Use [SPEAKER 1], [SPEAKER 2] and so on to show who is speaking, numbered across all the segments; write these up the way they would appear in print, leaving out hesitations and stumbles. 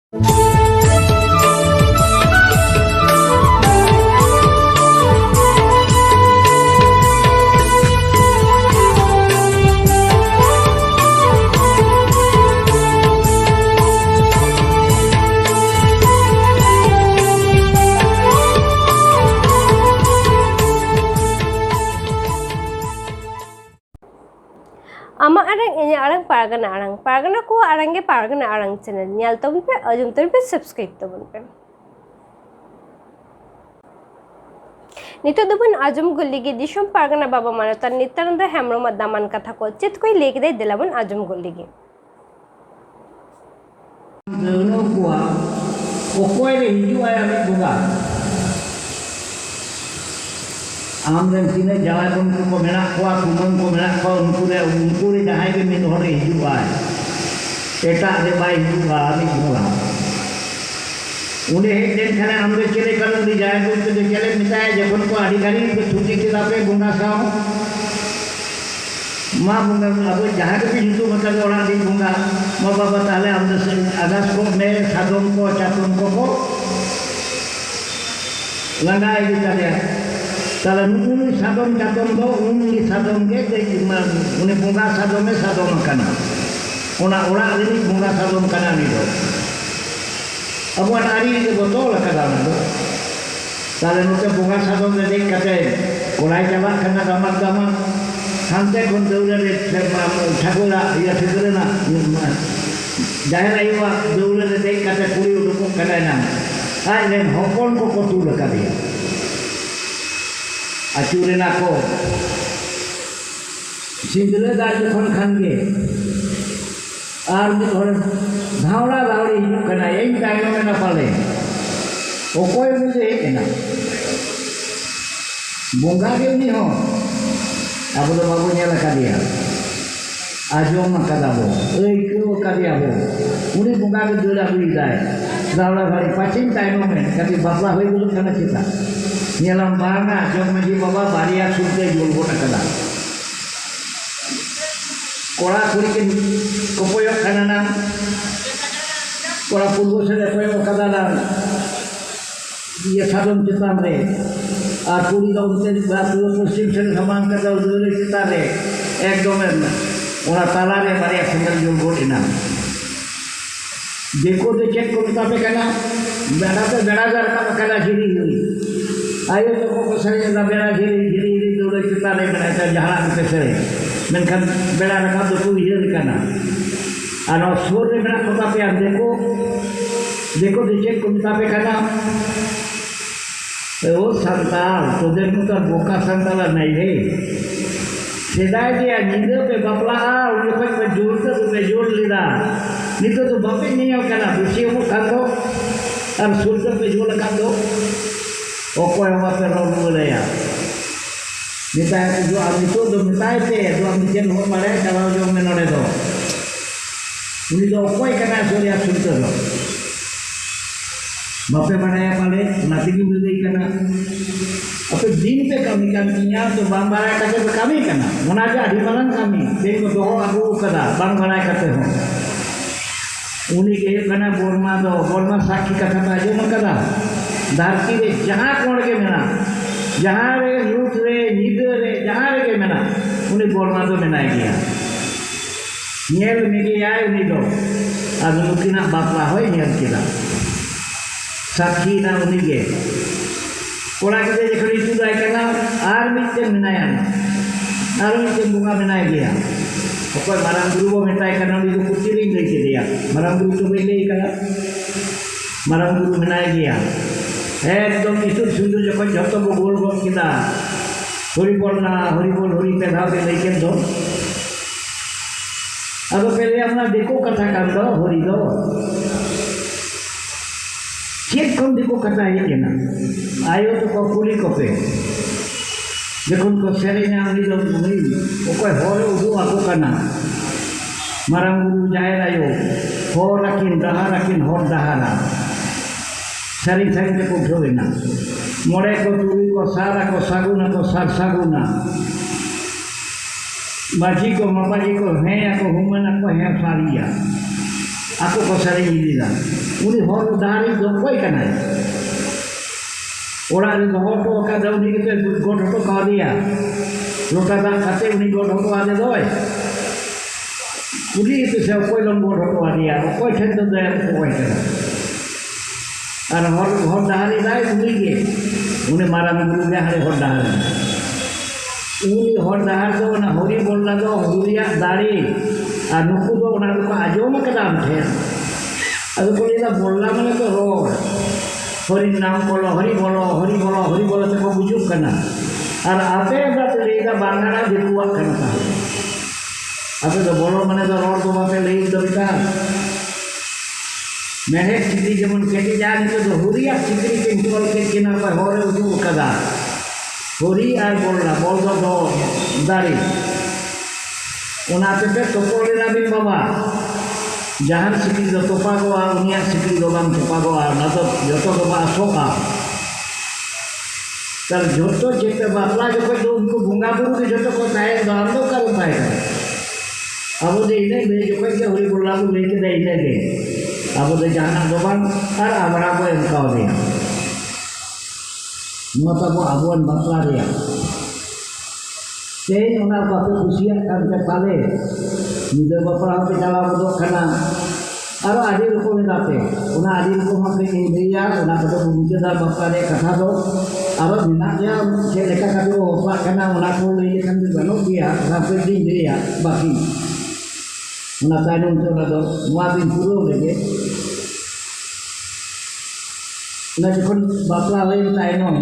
[SPEAKER 1] Ama arang ini arang paragana ko arangge paragana arang channel nyal tabun pe ajum tabun pe subscribe tabun pe nito dubun ajum gulligi dishum paragana baba manata Nityananda Hemrom daman katha ko chit koi lek dai dilabun ajum gulligi
[SPEAKER 2] Dono kuah, okoi le hiju ayam bunga. Amren sini jalan unku ko menak kuah, kumang ko menak kuah unku le jahai ke min hore hiju ay. Etak de bai hiju ay bunga. Udah hekden karena amre cile kalau di jahai ko to jale mitai jabon ko adhikari ko chuti kita pe bunga sao. माँ bunga अब जहाँ के भी हिंदू मतलब orang di bunga माँ बाबा ताले हम दस अगस्त को मैं साधुओं को चातुओं को लगाए di ताले ताले उन साधुओं चातुओं को उन साधुओं के उन्हें bunga साधुओं में साधुओं मकाना orang ini bunga साधुओं मकाना नहीं दो अब वो नारी के बोतो लगा दाना दो ताले उनके bunga साधुओं में देख करते कोलाई जवाब करना दामन Santai kon daulare thakura ya thikurena jahera iwa daulare dei kata kuri uduk kana ai len hopon ko kotu lakadi achurena ko sindre da jokhon khange ar mi thore dhaura lauri hiju kana ei taino mena pale okoi muje ekena bunga ge ni ho Abu lo babu nyala kadia, ajong makadabo, kau kadia bo, uni bunga ke dua beli day, dalam hari pacing time moment, kati bapla hoi bulu kana kita, nyalam banga, ajong maji baba baria surte jual bona kada, kora kurikin kopoyok kanana, kora pulgo sede koyok kadana, dia sadom cetan re. Puri da utte batu musim sen saman kada udule kitare ekdom ona talare mari singal jol godina देखो तो check को किताबे कहना बेड़ा तो बेड़ा jar का कहना गिरी हुई आयो तो को सही ना बेड़ा गिरी तो किताबे कहना था जहां पे से मेनखान बेड़ा रखा तो कोई हिल कहना और सोर में बेड़ा किताबे आप देखो तो चेक को किताबे कहना वो संताल तुझे तो बोका संताल नहीं है सेदाय dia nyinde pe bapla udah pe jodoh lida nito to bape ni au kana busi mo kando ar sulta pe jola kando oko wa pe ro le ya nita jo ami to do mitai pe do ami jen ho mare kalau jo menore do uni do oko kana surya sulta do bape mana ya pale nanti ki beli kana apa दिन पे kami kantinya तो बांबारा कते पे kami kana मुनाजा अधिमालन kami दिन को दोहो अबू कदा बांबारा कते हो उन्हीं के kana बोरमा साखी कथा का जो कदा धरती रे जहां कोण के मेना जहां रे यूथ रे नीद रे जहां रे के मेना उन्हीं बोरमा तो मेना गया नियल मेगे आय उन्हीं दो अब मुकिना बापला होय नियल किला साखी ना उन्हीं के Orang kita jika itu dah kena armit yang menayan, armit yang bunga menay dia. Pokok marang guru bo menay kena itu kuciring lagi dia. Marang guru tu beli kena, marang guru menay dia. Ekdom itu sundu jokon joto bo gol kita. Hori pedha ke lagi do. Abo pele apna dekho katha kando hori do. Cek kon देखो कथा है ना आयो तो को कुली को पे देखो को सेरे ने आनी तो नहीं ओ कोई होरे उदु आको करना marang guru jahe ayo ho rakin hor dahara sering te ko dhowena more ko turi ko sara ko saguna ko sar saguna maji ko mabaji ko he ko humana ko he saria aku ko sering ini lah. Uni hor dari dongkoi kanai. Orang itu hor to kada uni kita god to kau dia. Loka dak kate uni god to ada doi. Uni itu saya koi long god to dia. Koi chento daya koi kana. Ar hor dari dai uni ke. Uni marang guru dia hari hor dari. Uni hor dari do na hori bolla do horiya dari. Nuku do na ko ajom kadam the. Adu ko ila bolla mane to rod. Hori naam bolo hori bolo te ko bujuk kana. Ar ape da leida bangana dikuak kana ta. Ape do bolo mane to rod do ape leid do bita. Mehe chikri jemun keti jani to horiya chikri pintual ke kina pa hore uju kada. Hori ar bolla bol do dari. Una pepe topole nabi baba. Jahan sikri do topagoa unia sikri do bang topagoa nato joto do ba soka. Tar joto jete bapla joko do unko bunga buru ke joto ko tae dando kar tae. Abo de ine be joko ke hori bolla bu leke de ine de. Abo de jahan do bang ar abara ko engkau dia. Mata ko abuan bapla dia. Saya orang bapa usia kan kepale, muda bapa apa jalan bodoh kana, aro adik lupa mendape, una adik lupa makan ini dia, una kata muda dah bapa dia kata do, aro minaknya saya lekat kata bapa kana una pun ini kan berbalik dia, sampai di dia baki, una kainun tu ada muatin puru lagi, una jikun bapa lain kainun.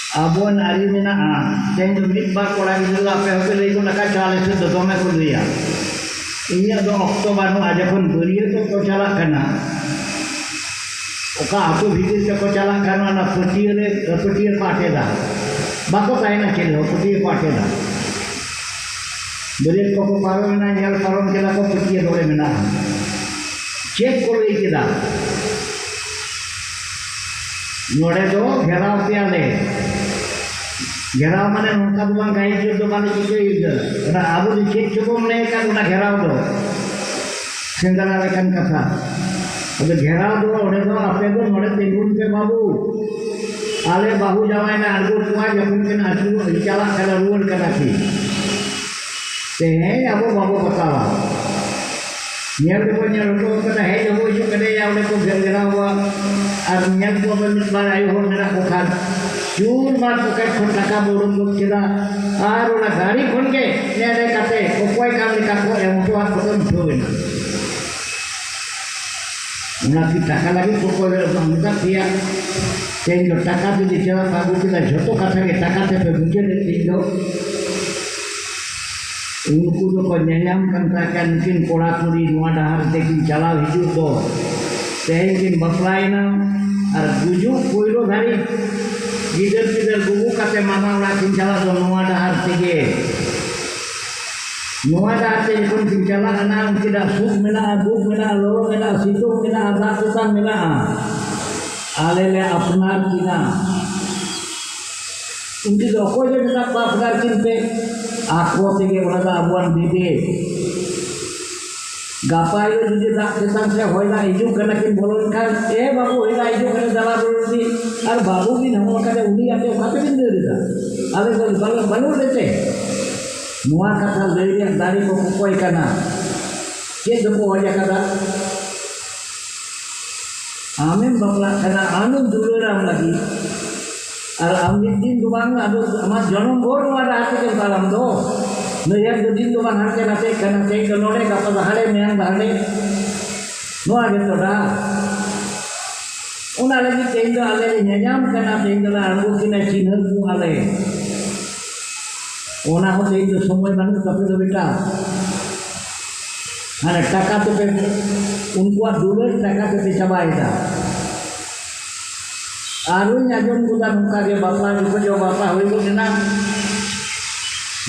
[SPEAKER 2] Abuan hari mina jeng demi bar orang itu lah apa lagi pun nak cakap itu doma kuliah. Ini ada Oktober nu aja pun beriya tu kau cakap kena. Oka aku bikin tu kau cakap kena na petir pakai dah. Bako saya nak cakap petir pakai dah. Beriya kau paru mina nyal paru cakap kau petir boleh mina. Cek kau lagi kita. Nore do घेराव पियाले घेराव माने उनका दुकान गाय जो दुकान के इधर ना आबो दिखे चुको मने का उना घेराव दो सिंगला लेकन कथा अब घेराव दो ओडे दो आपे दो नोडे तेगुन के बाबू आले बाहु जावाय ना आगो कुआ जमुन के नाचू इचाला कला रुवन कला थी ते है आबो बाबू बतावा नियर को नियर को कदा है जो जो कदे या ओडे को घेराव আর নিয়াত বলবার আই হল মেরা কোখান চুর মার পকেট খন টাকা বড় মুখছিলা আর ওনা গাড়ি খনকে নেড়ে কাটে কয় কাম লেখা কো এমতো আর কত হবে না ওনা কি টাকা লাগি কয় আমরা দিয়া সেই টাকা যদি দেওয়া বাবু কিনা যত কাছাকে টাকা থেকে বুঝে দিল उनको जो को न्यायाम करता क्या मungkin कोड़ा कुड़ी नुआ डहार तेकिन चला हिजू तो तेकिन बपलाइना और गुजू कोइलो धारी गिदर गुगु काते माना लाकिन चला तो नुआ डहार तेगे नुआ डहार ते kon चला ana tidak sup mena dup mena lo mena situ mena azab kita mena alele apnar kina उनकी जो कोई जो मिला पापदार किनते aku tege orang abuan dede gapai itu jadi tak tentang saya hoila hidup karena kin bolon kan babu hoila hidup karena dalam berarti ar babu bin hamil kada uni ate kata bin derita ale kalau balu dete mua kata dari dari ko koi kana ke dopo aja kada amen bangla kana anu dulu ram lagi আর আমি দিন দুবাং আদো আমার জনম ভোর ওয়াদা আছে কে সালাম দো নয়া দিন দুবাং হাতে নাতে কানা তে কনোড়ে গাপা দাহাড়ে মেয়াং দাহাড়ে নোয়া গে তোডা ওনা লাগি তেইন দো আলে নেজাম কানা তেইন দো আরবো কিনা চিনহ কু আলে ওনা হো তেইন দো সময় মানুষ কাপে দো বেটা মানে টাকা তো পে উনকুয়া দুলের টাকা pay চাবাইদা Arun nyajun bukan muka dia bapak itu jo bapak itu kena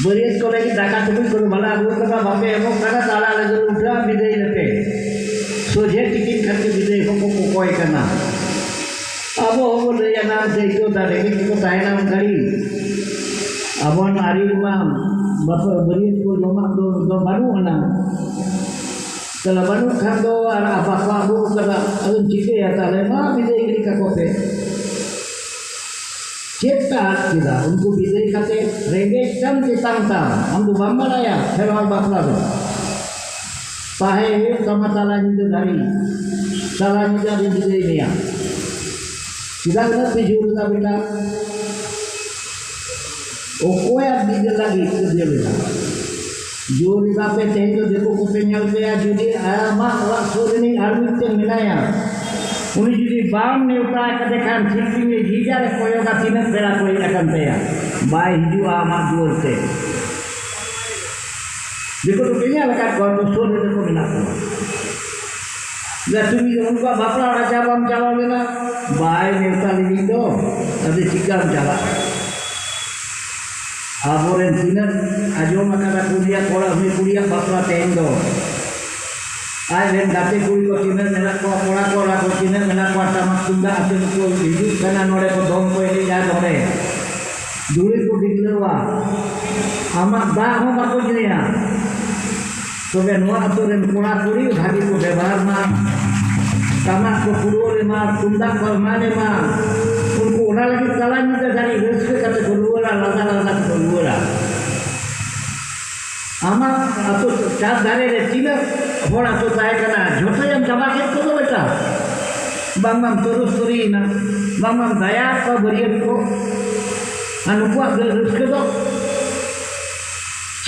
[SPEAKER 2] beriat ko lagi daka tu ko bala abu ka bape emo kana tala lagi udah bidai lete so je tikin kharte bidai ko koi kana abo abo le yana jaito dare ko taina ngari abon ari ma bapak beriat ko loma do baru ana Kalau banyak kan do anak apa bu kata alun cike ya tale mah bidai kiri kakote. Cepat kita untuk bidai kate reggae jam ditantang. Amdu bambalaya hewan bakla do. Pahe sama tala juga dari tala juga di bidai ni ya. Kita kena tujuh kita bina. Okoya bidai lagi kerja bina. Juri bape teh देखो कुछ nyal पे jadi ama wa surini armit minaya uni jadi bam ne uta kate kan sikti me jija re koyo ka tinas bela koi akan pe ya bai hiju ama durte देखो तो kenya lakat ko to sur देखो mina ko la tumi unka bapla raja bam chala lena bai ne uta li do ade sikam chala Aboren tinar ajo makana kuliah kola mi kuliah bapla tendo. Ai len date kuri ko tinar nela ko kola ko tinar nela ko tamak tunda aten ko hidup kana nore ko dong ko ini ja nore. Duri ko diglerwa. Amak da ho bako jinia. Tobe noa atoren kola kuri bhagi ko ବ୍ୟବହାର ma tamak ko kurore ma tunda ko mane ma उनको उड़ा लगी तला नहीं तो जानी risk करते गुरुवारा लगा लगा गुरुवारा आमा तो चार दारे रे तीन होड़ा तो ताए करना झोटे जम जमा के तो बेटा बंगम तोरु स्टोरी ना बंगम दया को बरिया को अनुपा रिस्क तो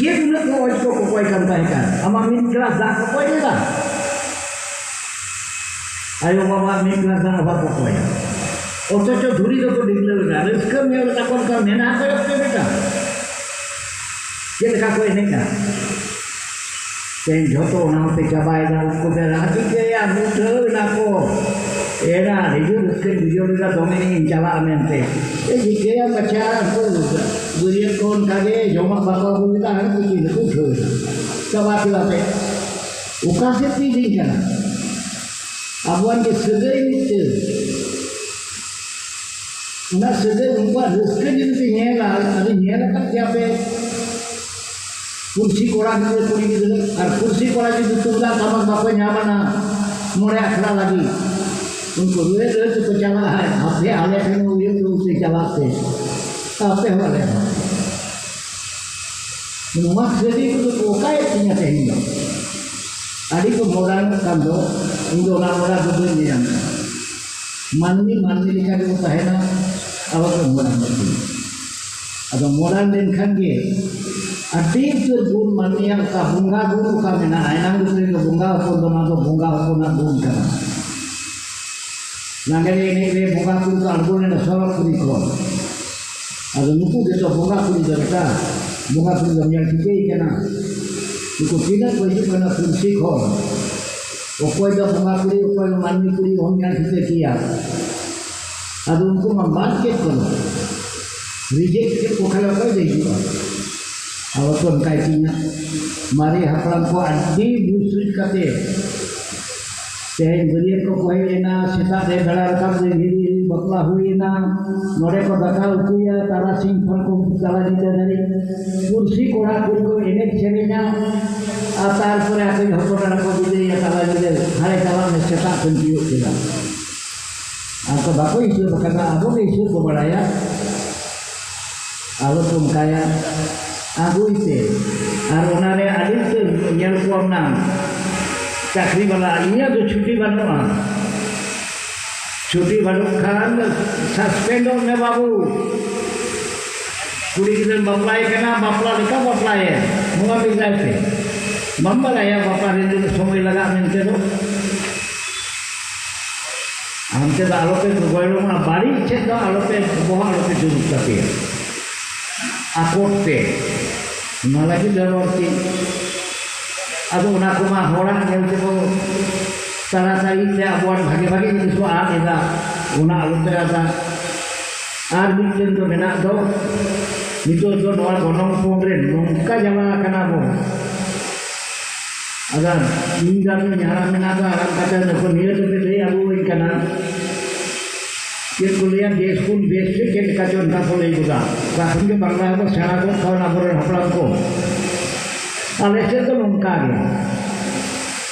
[SPEAKER 2] क्या तुमने को इसको कोई करता है क्या आमा मिन क्लास दा को कोई देगा आयो बाबा मिन क्लास दा बाबा को कोई অথচ ধরি যত ডিগলে বেটা রিস্ক মেয়ে তখন কার নেনা করে বেটা কে দেখা কই নেই না তেন যত নামতে চাবাই দাও কোতে রাজি কে আর মুঠো না কো এরা রিজু রিস্ক ভিডিওটা দমেনি চালা মেনতে এই যে বাচ্চা তো বুড়িয়ে কোন কাগে জমা বাবা বলিতা আর কিছু না উঠো চাবা পিলাতে ওকাসে পি দিন কেনা আবুয়ান के सगळे मित्र ना सगळे उनका रिस्क जितने नेला अरे नेला का क्या पे कुर्सी कोड़ा के कोड़ी के और कुर्सी कोड़ा के तुला तमक बाप न्यामना मोरे अखड़ा लगी उनको रोए रोए तो चला है आपे आले थे ये तो उसे चलाते आपे वाले नुमा सेदी को काय punya tehnya adi ko modal kando indo na moda do ni manni likha ko tahena awak modal mati ada modal den khange adi to gun manni yang ka bunga guru ka mena ainang do bunga ko do na do bunga ko na gun kana nangale ini be bunga ko to albone na soro kuri ko ada nuku de to bunga kuri jarta bunga kuri yang kike kana Iku tidak wajib kena fungsi kor. Okoi dah pengakui, okoi mani kuri orang yang kita kia. Ada untuk membangkit kono. Reject kita kalau kau jadi. Awak tuan kaitinya. Mari haflan ko adi busuk kate. Saya beliau ko koi ena seta de belar kap de giri bakla hui na. Nore ko daka ukuya tara sing ko kala jida dari. Kursi kora kuri ko enek ceweknya. Atar pura aku hotoran ko bide ya kala jida. Hari kala me seta penjiu kita. Aku bako isu bakana aku isu ko balaya. Alu tum kaya aku ite. Arunare adit nyel ko nam. चाकरी वाला इन्हें तो छुट्टी बनवा छुट्टी बनवा Khan suspend होने बाबू कुड़ी किधर बपलाए के ना बपला लिखा बपलाए मुँह भी जाते मम्मा लाया बपला रेंज में समय लगा मिलते तो हमसे तो आलोपे गोयलों में बारी इच्छे तो आलोपे बहुत आलोपे जरूर करती है आकोटे माला की जरूरत थी Aduh nak rumah orang yang itu taratari dia buat bagi-bagi itu soal kita guna alun terasa arbi itu benar do itu doa gonong pongren nungka jama kenapa agar hingga menyarang menaga alam kata nepun dia tu beli abu ikan kita kuliah di sekolah basic kita kajian tak boleh juga bahkan ke bangla itu sana kau nak berhafal kau Alesnya itu lengkap ya.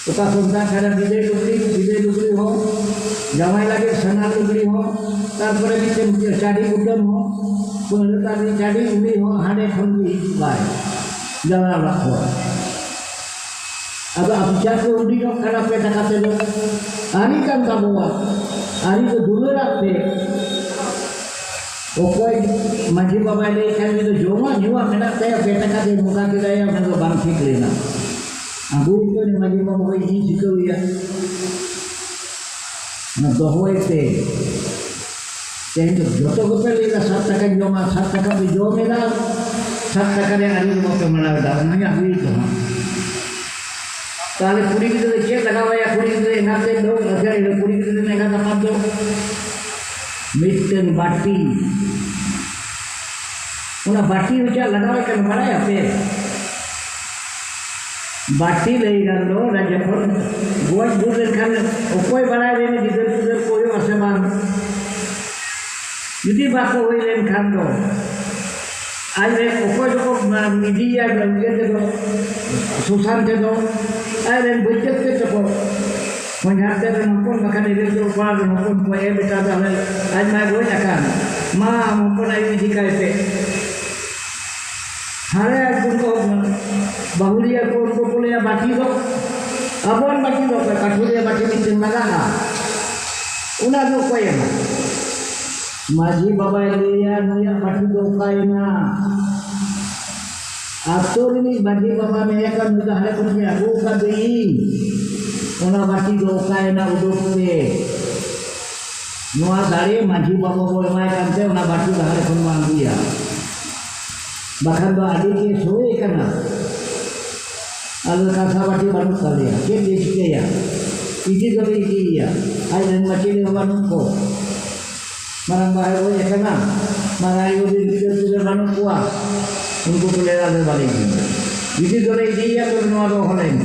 [SPEAKER 2] Oka suntan kada bidai lugri ho, jamai lagi sana lugri ho, tarpore bikin cari udam ho, tadi cari umi ho, hade khongi bai, jangan lakho. Aba abjad ko undi ho kada peta kate lo, ani kan tabuwa, ani ko dulu rakte. Okoi maji baba le kan itu joma jiwa menak saya peta kate muka kita yang kan bang ঠিক lena. Abu itu ni maji baba ini sikau ya. Na dohoi te. Jadi joto ko pe lena 7 টাকা joma 7 টাকা bi jome na 7 টাকা yang hari mo pe mana da nanya hui to. Kali puri kita cek lagawa ya puri kita ngate do agar itu puri kita ngata matu. Mitten bati. Una bati uca लगावे kan mana ya pe. Bati lagi kan lo dan jepun buat buat kan ukoi balai ini gider koyo aseman. Jadi baku huilen kan lo. Aire ukoi joko media dan gitu lo susan gitu. Aire budget gitu lo. Menghadap dan mumpun makan ini tu kalau mumpun kue beta dah. Air mai boleh akan. Ma mumpun air jika itu. Hari aku ko bahulia ko boleh bati do. Abon bati do katulia bati bikin magana. Una do kue ma. Maji baba liya nuya bati do kaina. Atur ini bagi baba meya kan sudah ada kursi aku kadui. Una bati do kaina uduk pe. Nuah dari maji baba boleh mai kan te una bati dah ada kurang dia. Bahkan doa adik suwe kana alur kasabati banu kaliya ke desiya ya iji dole iji ya ayan macili banu ko marang bahay ko ya kana marayo din banu kuwa unko kulera de balik iji dole iji ya to no ro holen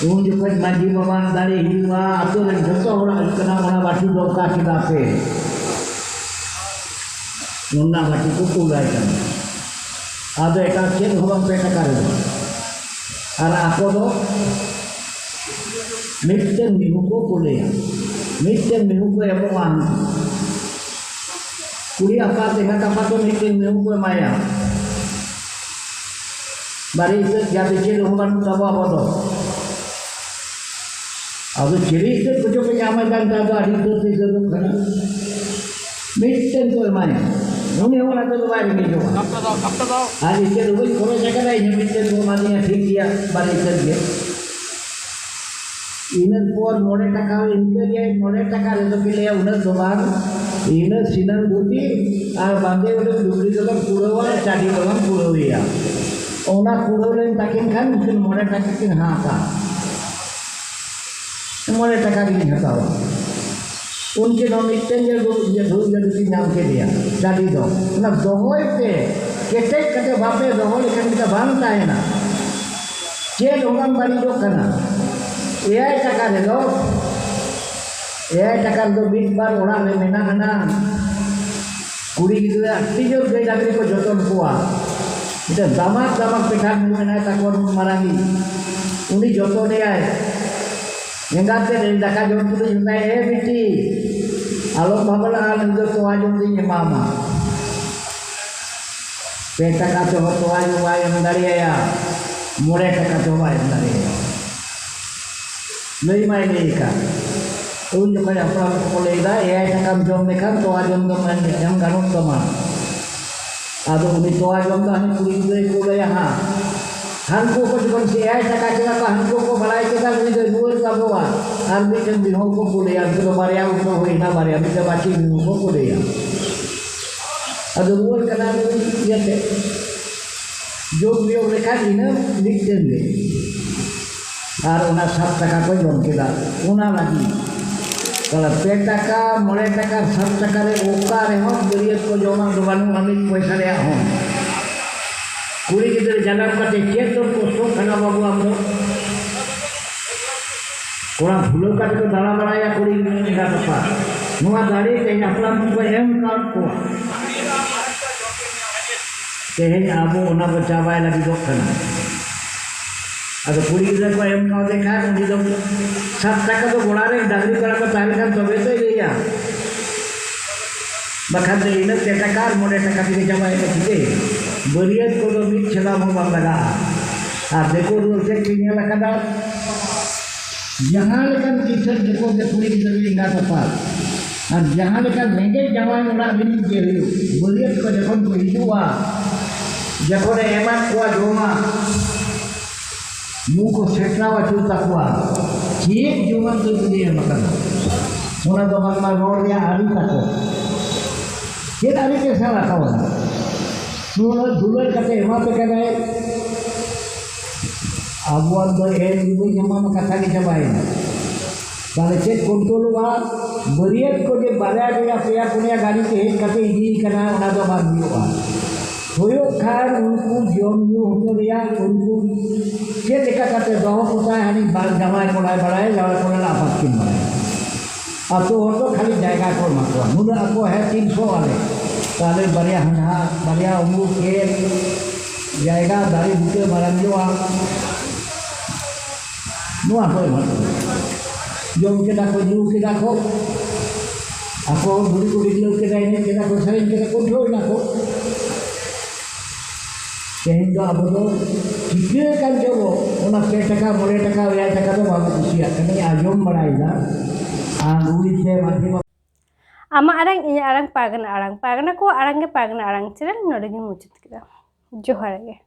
[SPEAKER 2] un jokai maji baba dari hiwa atur dan joto ora kana mana bati doka kita pe nunna bati kuku lai kan ada eta chen hobang peta kare ara ako do mitten mihuko kule mitten mihuko yabuan kuri apa tengah apa to mitten mihuko maya bari itu jadi chen hobang tawa bodo adu ciri itu kujo penyamakan kada di itu itu kana mitten ko maya Nuni orang tu luar ini juga. Apa tahu? Hari ini tu kalau saya kata ini mesti tu mati yang ठीक dia balik kerja. Ini pun model takar ini dia model takar itu pilih udah doang. Ini sinar budi, bangke udah dulu dalam pulau cari dalam pulau ya. Orang pulau yang takin kan mungkin model takin haka. Model takar ini tahu. उनके nomination ये धूल जल्दी नाम के दिया जाली दो ना दोहोई पे कैसे कटे बापे दोहोई करने का बांधता है ना ये लोगों बड़ी जो करना ये टका दे दो ये टका दो 20 बार उड़ा ले मेना ना कुड़ी की तो तीजो गई जागरी को जोतन कुआ इधर दामाद पिठा में ना तकवर मरांगी उन्हीं जोतो ले आए Nengat dari daka jom tu junai biti, alo babala alam tu tuajum di mama. Peta kato tuajum ayam dari ya, mure kato ayam dari. Nei mai nei ka. Unjuk kaya pram koleda ya takam jom dekan tuajum teman yang ganut teman. Ado uni tuajum dah ni kulit kulit ya ha. Hanku ko jikon si ay saka saka ka hanku ko balai kita ni de nuur ka bawa arbi kan bihon ko kule ya to baria ko hoina baria bisa baci bihon ko kule ya adu nuur kana ni ya te jo beliau lekha dina dikten de ar una 7 টাকা ko jom kita una lagi kalau 2 টাকা mole টাকা 7 টাকা re oka re ho beriat ko joma dobanu amit paisa le ho Kuri kita jalan kate cek tu kosong kana babu amro. Orang bulu kate ko dala balaya kuri ni ka apa. Nuwa dari teh aplam ko em ka ko. Teh abu ona bacabai lagi dok kana. Ada kuri gidra ko em no dekha undi do 7 টাকা তো গোড়ারে ডাগরি করা ko তাহলে খান তবে তো ইয়া bakhan de ina 3 টাকা আর মোড়ে টাকা দিকে জমা এটা ঠিকই বরিয়াত ko do mit chela mo bang laga আর দেখো রুল চেক কিনে লেখা দাও jangan lekan kisah jeko de kuri gidra inga tepat R jangan lekan lenge jawai ora bini jeri beriat ko jekon ko hijua jekon emak kuah doma muko setlawa cuta kuah cik juman tu dia makan muna doman magornya ari tako kita ari ke salah kawan dulu kata emak pe kata abuan do ibu jama kata ni cobain kalau cek kontrol wa beriat ko je balaya dia pia punya gari ke kata ini kena una do bagi wa hoyo khan unku jom yu hono dia unku ke deka kata doho puta hani bal jamai kolai balai jawa kolai apat kin balai ato hoto khali jayga ko makwa nuna ako hai 300 wale tale bariya hana bariya umur ke jayga dari buke barang jiwa nu ako mat jom kita ko ju kita ko ako buri kita ini kita ko sering kita kontrol nako sehingga abu do kira kan jowo ona pe taka mole taka ya taka to bagus usia kene ajom baraida angui se madhima
[SPEAKER 1] ama arang inya arang pagana ko arang ge pagana arang channel nodegi muchit kida johar ge